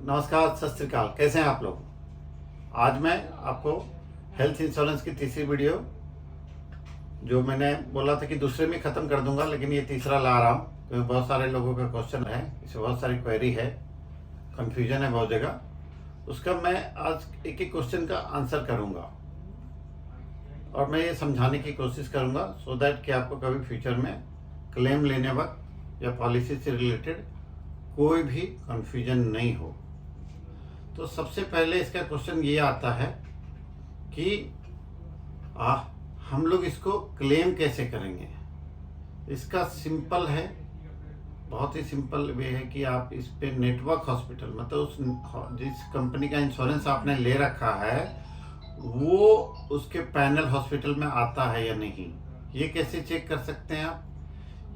नमस्कार, सत श्री अकाल। कैसे हैं आप लोग। आज मैं आपको हेल्थ इंश्योरेंस की तीसरी वीडियो, जो मैंने बोला था कि दूसरे में ख़त्म कर दूंगा, लेकिन ये तीसरा ला रहा हूँ क्योंकि बहुत सारे लोगों का क्वेश्चन है, इसमें बहुत सारी क्वेरी है, कन्फ्यूजन है बहुत जगह। उसका मैं आज एक एक क्वेश्चन का आंसर करूँगा और मैं ये समझाने की कोशिश करूँगा सो दैट कि आपको कभी फ्यूचर में क्लेम लेने वक्त या पॉलिसी से रिलेटेड कोई भी कन्फ्यूजन नहीं हो। तो सबसे पहले इसका क्वेश्चन ये आता है कि हम लोग इसको क्लेम कैसे करेंगे। इसका सिंपल है, बहुत ही सिंपल वे है कि आप इस पे नेटवर्क हॉस्पिटल, मतलब उस जिस कंपनी का इंश्योरेंस आपने ले रखा है वो उसके पैनल हॉस्पिटल में आता है या नहीं, ये कैसे चेक कर सकते हैं आप।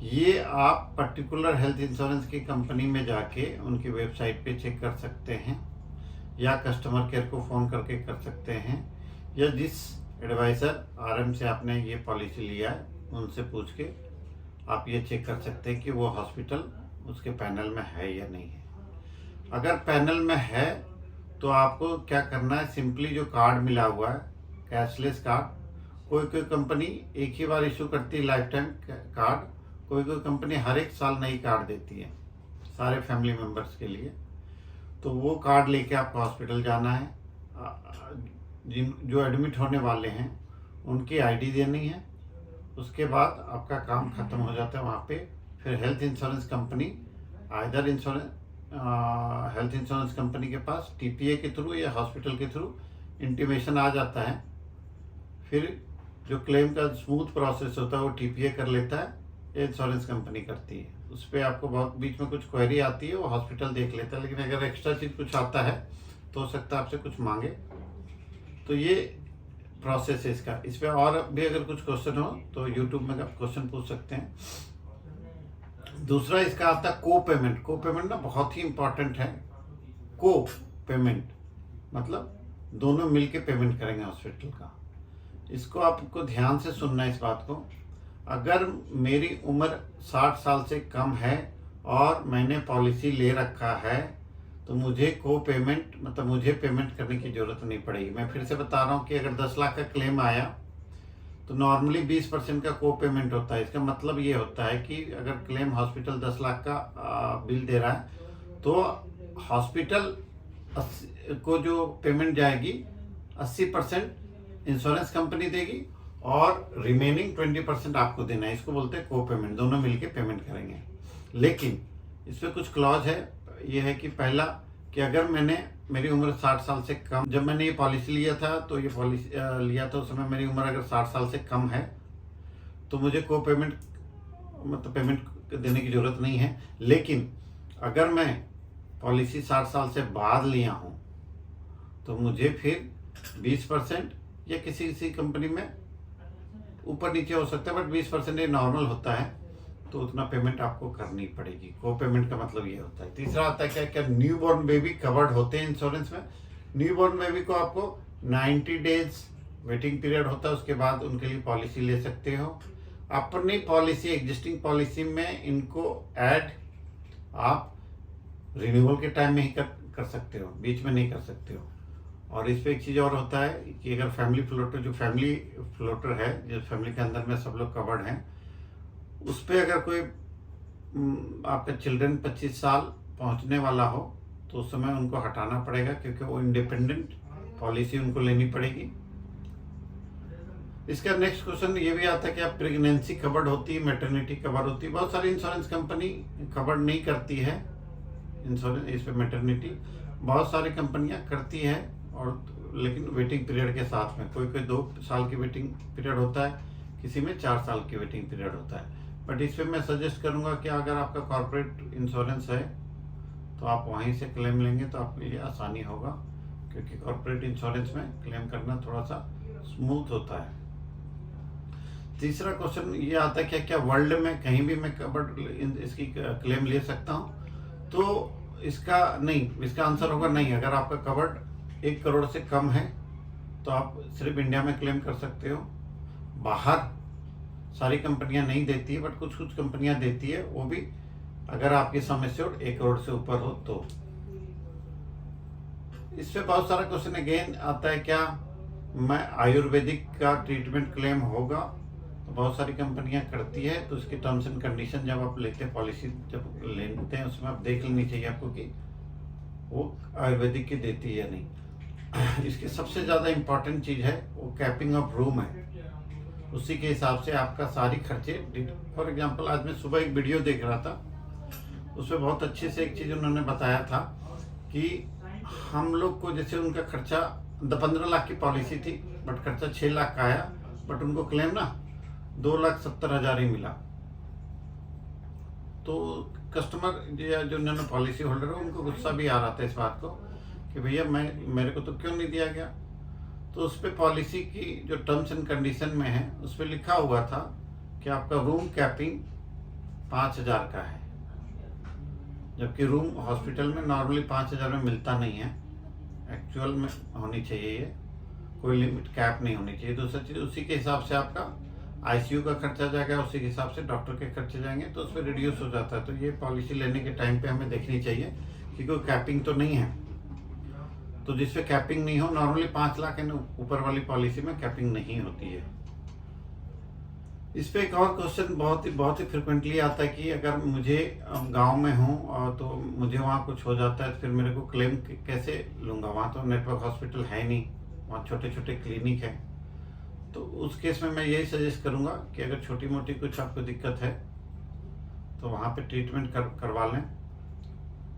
ये आप पर्टिकुलर हेल्थ इंश्योरेंस की कंपनी में जाके उनकी वेबसाइट पे चेक कर सकते हैं, या कस्टमर केयर को फ़ोन करके कर सकते हैं, या जिस एडवाइज़र आरएम से आपने ये पॉलिसी लिया है उनसे पूछ के आप ये चेक कर सकते हैं कि वो हॉस्पिटल उसके पैनल में है या नहीं है। अगर पैनल में है तो आपको क्या करना है, सिंपली जो कार्ड मिला हुआ है कैशलेस कार्ड, कोई कोई कंपनी एक ही बार इशू करती है लाइफ टाइम कार्ड, कोई कोई कंपनी हर एक साल नई कार्ड देती है सारे फैमिली मेम्बर्स के लिए। तो वो कार्ड लेके आपको हॉस्पिटल जाना है, जिन जो एडमिट होने वाले हैं उनकी आईडी देनी है। उसके बाद आपका काम ख़त्म हो जाता है वहाँ पे। फिर health insurance company, either health insurance company के पास टीपीए के थ्रू या हॉस्पिटल के थ्रू इंटीमेशन आ जाता है। फिर जो क्लेम का स्मूथ प्रोसेस होता है वो टीपीए कर लेता है, ये इंश्योरेंस कंपनी करती है। उस पर आपको बहुत बीच में कुछ क्वेरी आती है, वो हॉस्पिटल देख लेता है, लेकिन अगर एक्स्ट्रा चीज़ कुछ आता है तो हो सकता है आपसे कुछ मांगे। तो ये प्रोसेस है इसका। इस पर और भी अगर कुछ क्वेश्चन हो तो यूट्यूब में आप क्वेश्चन पूछ सकते हैं। दूसरा इसका आता है को पेमेंट। को पेमेंट ना बहुत ही इंपॉर्टेंट है। को पेमेंट मतलब दोनों मिलके पेमेंट करेंगे हॉस्पिटल का। इसको आपको ध्यान से सुनना है इस बात को। अगर मेरी उम्र 60 साल से कम है और मैंने पॉलिसी ले रखा है तो मुझे को पेमेंट, मतलब मुझे पेमेंट करने की ज़रूरत नहीं पड़ेगी। मैं फिर से बता रहा हूँ कि अगर 10 लाख का क्लेम आया तो नॉर्मली 20% का को पेमेंट होता है। इसका मतलब ये होता है कि अगर क्लेम हॉस्पिटल 10 लाख का बिल दे रहा है तो हॉस्पिटल को जो पेमेंट जाएगी 80% इंश्योरेंस कंपनी देगी और रिमेनिंग 20% आपको देना है। इसको बोलते हैं को पेमेंट, दोनों मिलके पेमेंट करेंगे। लेकिन इसमें कुछ क्लॉज है। ये है कि पहला कि अगर मेरी उम्र 60 साल से कम, जब मैंने ये पॉलिसी लिया था तो ये पॉलिसी लिया था उस समय मेरी उम्र अगर 60 साल से कम है तो मुझे को पेमेंट, मतलब पेमेंट देने की ज़रूरत नहीं है। लेकिन अगर मैं पॉलिसी 60 साल से बाद लिया हूँ तो मुझे फिर 20% या किसी कंपनी में ऊपर नीचे हो सकता है, बट 20% ये नॉर्मल होता है, तो उतना पेमेंट आपको करनी पड़ेगी। को पेमेंट का मतलब ये होता है। तीसरा आता है क्या क्या न्यू बॉर्न बेबी कवर्ड होते हैं इंश्योरेंस में। न्यू बॉर्न बेबी को आपको 90 डेज वेटिंग पीरियड होता है, उसके बाद उनके लिए पॉलिसी ले सकते हो। अपनी पॉलिसी, एग्जिस्टिंग पॉलिसी में इनको ऐड आप रिन्यूअल के टाइम में ही कर सकते हो, बीच में नहीं कर सकते हो। और इस पर एक चीज़ और होता है कि अगर फैमिली फ्लोटर, जो फैमिली फ्लोटर है, जिस फैमिली के अंदर में सब लोग कवर्ड हैं, उस पर अगर कोई आपका चिल्ड्रन 25 साल पहुंचने वाला हो तो उस समय उनको हटाना पड़ेगा, क्योंकि वो इंडिपेंडेंट पॉलिसी उनको लेनी पड़ेगी। इसका नेक्स्ट क्वेश्चन ये भी आता है कि आप प्रेगनेंसी कवर्ड होती है, मैटरनिटी कवर होती है। बहुत सारी इंश्योरेंस कंपनी कवर्ड नहीं करती है इंश्योरेंस, इस पर मैटरनिटी बहुत सारी कंपनियां करती है, और लेकिन वेटिंग पीरियड के साथ में। कोई 2 साल की वेटिंग पीरियड होता है, किसी में 4 साल की वेटिंग पीरियड होता है। बट इस पर मैं सजेस्ट करूंगा कि अगर आपका कॉर्पोरेट इंश्योरेंस है तो आप वहीं से क्लेम लेंगे तो आपके लिए आसानी होगा, क्योंकि कॉर्पोरेट इंश्योरेंस में क्लेम करना थोड़ा सा स्मूथ होता है। तीसरा क्वेश्चन ये आता है क्या क्या वर्ल्ड में कहीं भी मैं कवर्ड इसकी क्लेम ले सकता हूँ। तो इसका आंसर होगा नहीं। अगर आपका कवर्ड 1 करोड़ से कम है तो आप सिर्फ इंडिया में क्लेम कर सकते हो। बाहर सारी कंपनियां नहीं देती है, बट कुछ कुछ कंपनियां देती है, वो भी अगर आपकी सम एश्योर्ड 1 करोड़ से ऊपर हो तो। इस पे बहुत सारा क्वेश्चन अगेन आता है, क्या मैं आयुर्वेदिक का ट्रीटमेंट क्लेम होगा? तो बहुत सारी कंपनियां करती है, तो उसकी टर्म्स एंड कंडीशन जब आप लेते हैं, पॉलिसी जब लेते हैं, उसमें आप देख लेनी चाहिए आपको कि वो आयुर्वेदिक की देती है या नहीं। इसकी सबसे ज़्यादा इम्पॉर्टेंट चीज़ है वो कैपिंग ऑफ रूम है, उसी के हिसाब से आपका सारी खर्चे। फॉर एग्जांपल आज मैं सुबह एक वीडियो देख रहा था, उसमें बहुत अच्छे से एक चीज़ उन्होंने बताया था कि हम लोग को जैसे उनका खर्चा 15 लाख की पॉलिसी थी, बट खर्चा 6 लाख का आया, बट उनको क्लेम ना 2,70,000 ही मिला। तो कस्टमर या जो उन्होंने पॉलिसी होल्डर है उनको गुस्सा भी आ रहा था इस बात को कि भैया मेरे को तो क्यों नहीं दिया गया। तो उस पर पॉलिसी की जो टर्म्स एंड कंडीशन में है उस पर लिखा हुआ था कि आपका रूम कैपिंग 5,000 का है, जबकि रूम हॉस्पिटल में नॉर्मली 5,000 में मिलता नहीं है, एक्चुअल में होनी चाहिए ये, कोई लिमिट कैप नहीं होनी चाहिए। दूसरी चीज़ उसी के हिसाब से आपका आईसीयू का खर्चा जाएगा, उसी के हिसाब से डॉक्टर के खर्चे जाएंगे, तो उस पर रिड्यूस हो जाता है। तो ये पॉलिसी लेने के टाइम पे हमें देखनी चाहिए कि कोई कैपिंग तो नहीं है। तो जिसपे कैपिंग नहीं हो, नॉर्मली 5 लाख है, ऊपर वाली पॉलिसी में कैपिंग नहीं होती है। इस पे एक और क्वेश्चन बहुत ही फ्रिक्वेंटली आता है कि अगर मुझे गांव में हूँ और तो मुझे वहाँ कुछ हो जाता है तो फिर मेरे को क्लेम कैसे लूँगा? वहाँ तो नेटवर्क हॉस्पिटल है नहीं, वहाँ छोटे छोटे क्लिनिक है। तो उस केस में मैं यही सजेस्ट करूँगा कि अगर छोटी मोटी कुछ आपको दिक्कत है तो वहाँ पे ट्रीटमेंट करवा लें,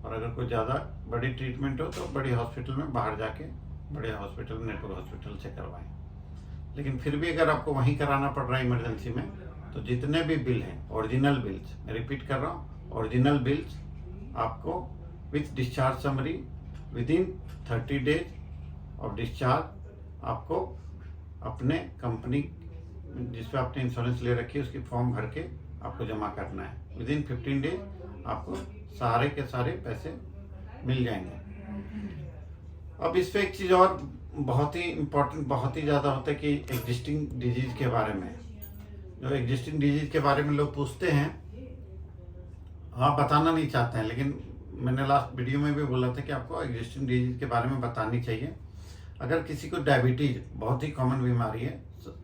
और अगर कोई ज़्यादा बड़ी ट्रीटमेंट हो तो बड़ी हॉस्पिटल में बाहर जाके बड़े हॉस्पिटल, नेटवर्क हॉस्पिटल से करवाएं। लेकिन फिर भी अगर आपको वहीं कराना पड़ रहा है इमरजेंसी में, तो जितने भी बिल हैं ओरिजिनल बिल्स, मैं रिपीट कर रहा हूँ, ओरिजिनल बिल्स आपको with discharge summary within 30 days of discharge आपको अपने कंपनी जिस पे आपने इंश्योरेंस ले रखी है उसकी फॉर्म भर के आपको जमा करना है। विदिन 15 डेज आपको सारे के सारे पैसे मिल जाएंगे। अब इस पे एक चीज़ और बहुत ही इम्पोर्टेंट, बहुत ही ज़्यादा होता है कि एग्जिस्टिंग डिजीज़ के बारे में, जो एग्जिस्टिंग डिजीज़ के बारे में लोग पूछते हैं, हाँ बताना नहीं चाहते हैं, लेकिन मैंने लास्ट वीडियो में भी बोला था कि आपको एग्जिस्टिंग डिजीज़ के बारे में बतानी चाहिए। अगर किसी को डायबिटीज़ बहुत ही कॉमन बीमारी है, तो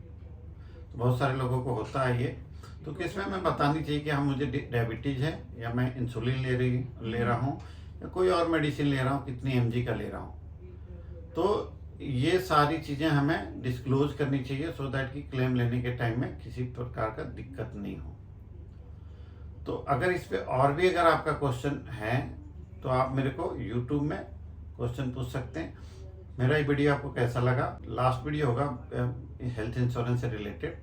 बहुत सारे लोगों को होता है ये, तो किसमें हमें बतानी चाहिए कि हाँ मुझे डायबिटीज़ है, या मैं इंसुलिन ले रहा हूँ, या कोई और मेडिसिन ले रहा हूँ, कितनी mg का ले रहा हूँ। तो ये सारी चीज़ें हमें डिस्क्लोज करनी चाहिए, सो दैट कि क्लेम लेने के टाइम में किसी प्रकार का दिक्कत नहीं हो। तो अगर इस पे और भी अगर आपका क्वेश्चन है तो आप मेरे को YouTube में क्वेश्चन पूछ सकते हैं। मेरा ये वीडियो आपको कैसा लगा? लास्ट वीडियो होगा हेल्थ इंश्योरेंस से रिलेटेड,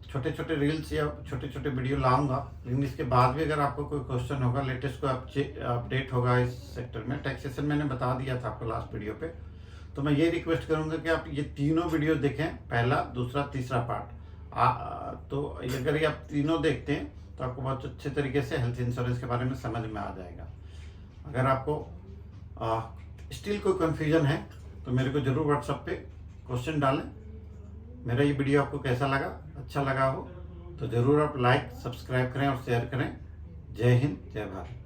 छोटे छोटे रील्स या छोटे छोटे वीडियो लाऊंगा, लेकिन इसके बाद भी अगर आपको कोई क्वेश्चन होगा, लेटेस्ट कोई अपडेट होगा इस सेक्टर में, टैक्सेशन मैंने बता दिया था आपको लास्ट वीडियो पे, तो मैं ये रिक्वेस्ट करूंगा कि आप ये तीनों वीडियो देखें, पहला, दूसरा, तीसरा पार्ट। तो अगर ये आप तीनों देखते हैं तो आपको बहुत अच्छे तरीके से हेल्थ इंश्योरेंस के बारे में समझ में आ जाएगा। अगर आपको स्टिल कोई कन्फ्यूजन है तो मेरे को ज़रूर व्हाट्सएप पे क्वेश्चन डालें। मेरा ये वीडियो आपको कैसा लगा? अच्छा लगा हो तो ज़रूर आप लाइक, सब्सक्राइब करें और शेयर करें। जय हिंद, जय भारत।